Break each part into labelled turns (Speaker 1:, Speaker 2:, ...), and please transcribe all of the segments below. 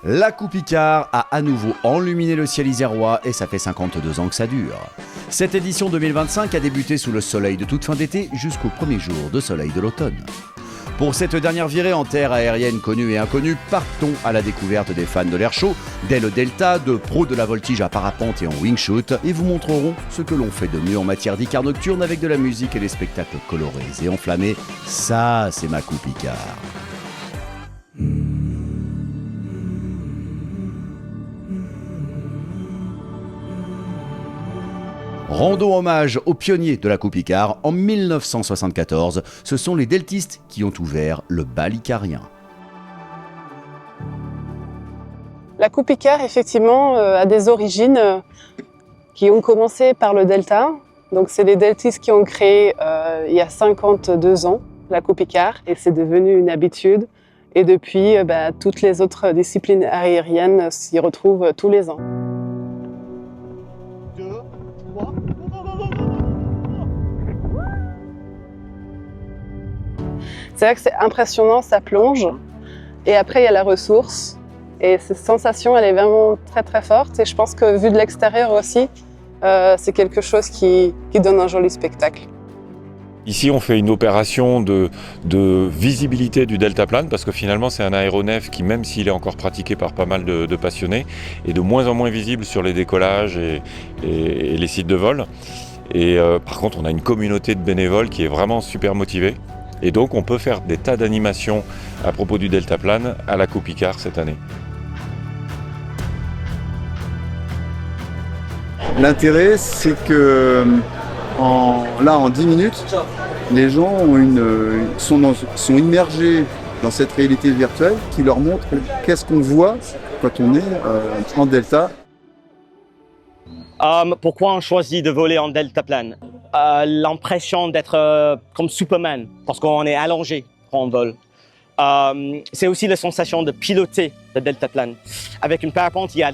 Speaker 1: La Coupe Icare a à nouveau enluminé le ciel isérois et ça fait 52 ans que ça dure. Cette édition 2025 a débuté sous le soleil de toute fin d'été jusqu'au premier jour de soleil de l'automne. Pour cette dernière virée en terre aérienne connue et inconnue, partons à la découverte des fans de l'air chaud, dès le Delta, de pros de la voltige à parapente et en wing shoot, et vous montrerons ce que l'on fait de mieux en matière d'Icare nocturne avec de la musique et des spectacles colorés et enflammés. Ça, c'est ma Coupe Icare. Rendons hommage aux pionniers de la Coupe Icare. En 1974, ce sont les deltistes qui ont ouvert le bal icarien.
Speaker 2: La Coupe Icare, effectivement, a des origines qui ont commencé par le Delta. Donc, c'est les deltistes qui ont créé, il y a 52 ans, la Coupe Icare, et c'est devenu une habitude. Et depuis, toutes les autres disciplines aériennes s'y retrouvent tous les ans. C'est vrai que c'est impressionnant, ça plonge. Et après, il y a la ressource. Et cette sensation, elle est vraiment très très forte. Et je pense que vu de l'extérieur aussi, c'est quelque chose qui donne un joli spectacle.
Speaker 3: Ici, on fait une opération de visibilité du deltaplane parce que finalement, c'est un aéronef qui, même s'il est encore pratiqué par pas mal de passionnés, est de moins en moins visible sur les décollages et les sites de vol. Et par contre, on a une communauté de bénévoles qui est vraiment super motivée. Et donc, on peut faire des tas d'animations à propos du deltaplane à la Coupe Icare cette année.
Speaker 4: L'intérêt, c'est que en 10 minutes, les gens sont immergés dans cette réalité virtuelle qui leur montre qu'est-ce qu'on voit quand on est en delta.
Speaker 5: Pourquoi on choisit de voler en deltaplane? L'impression d'être comme Superman, parce qu'on est allongé quand on vole. C'est aussi la sensation de piloter le deltaplane. Avec une parapente, il y a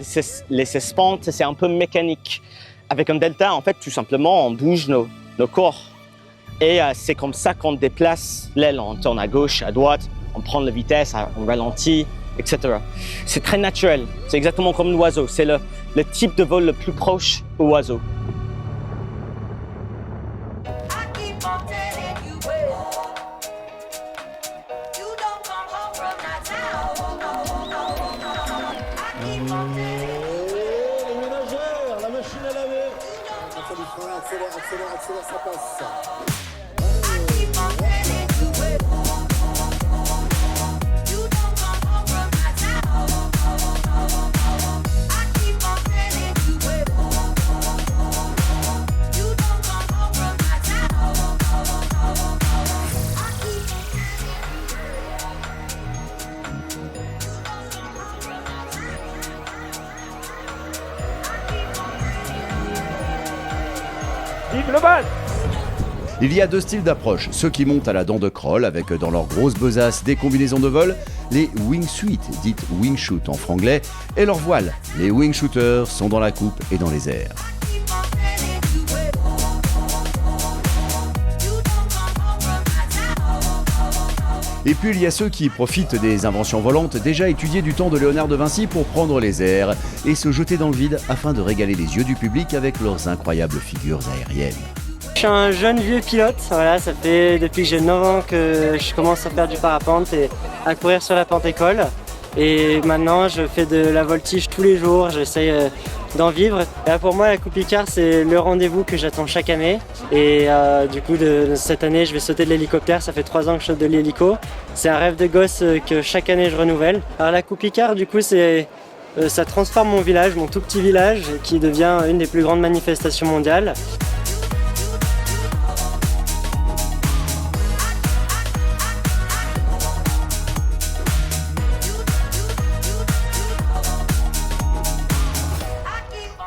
Speaker 5: les suspentes, c'est un peu mécanique. Avec un delta, en fait, tout simplement, on bouge nos corps. Et c'est comme ça qu'on déplace l'aile. On tourne à gauche, à droite, on prend la vitesse, on ralentit, etc. C'est très naturel. C'est exactement comme l'oiseau. C'est le type de vol le plus proche au oiseau.
Speaker 6: La machine à laver. Accélère, ça passe.
Speaker 3: Vive le bal!
Speaker 1: Il y a deux styles d'approche, ceux qui montent à la dent de Kroll avec dans leurs grosses besaces des combinaisons de vol, les wingsuits, dites wingshoot en franglais, et leurs voiles. Les wingshooters sont dans la coupe et dans les airs. Et puis il y a ceux qui profitent des inventions volantes déjà étudiées du temps de Léonard de Vinci pour prendre les airs et se jeter dans le vide afin de régaler les yeux du public avec leurs incroyables figures aériennes.
Speaker 7: Je suis un jeune vieux pilote, voilà, ça fait depuis que j'ai 9 ans que je commence à faire du parapente et à courir sur la pente école. Et maintenant je fais de la voltige tous les jours, j'essaye d'en vivre. Et là, pour moi la Coupe Icare c'est le rendez-vous que j'attends chaque année. Et du coup cette année je vais sauter de l'hélicoptère, ça fait 3 ans que je saute de l'hélico. C'est un rêve de gosse que chaque année je renouvelle. Alors la Coupe Icare du coup ça transforme mon village, mon tout petit village qui devient une des plus grandes manifestations mondiales.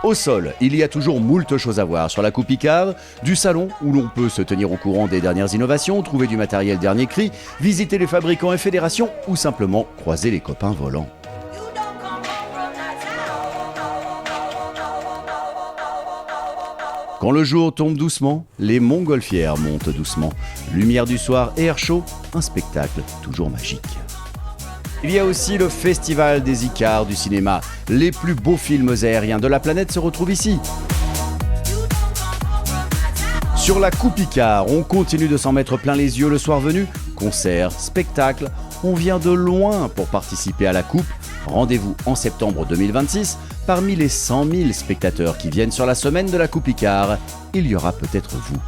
Speaker 1: Au sol, il y a toujours moult choses à voir sur la Coupe Icare, du salon où l'on peut se tenir au courant des dernières innovations, trouver du matériel dernier cri, visiter les fabricants et fédérations ou simplement croiser les copains volants. Quand le jour tombe doucement, les montgolfières montent doucement. Lumière du soir et air chaud, un spectacle toujours magique. Il y a aussi le Festival des Icars du cinéma. Les plus beaux films aériens de la planète se retrouvent ici. Sur la Coupe Icare, on continue de s'en mettre plein les yeux le soir venu. Concerts, spectacles, on vient de loin pour participer à la Coupe. Rendez-vous en septembre 2026. Parmi les 100 000 spectateurs qui viennent sur la semaine de la Coupe Icare, il y aura peut-être vous.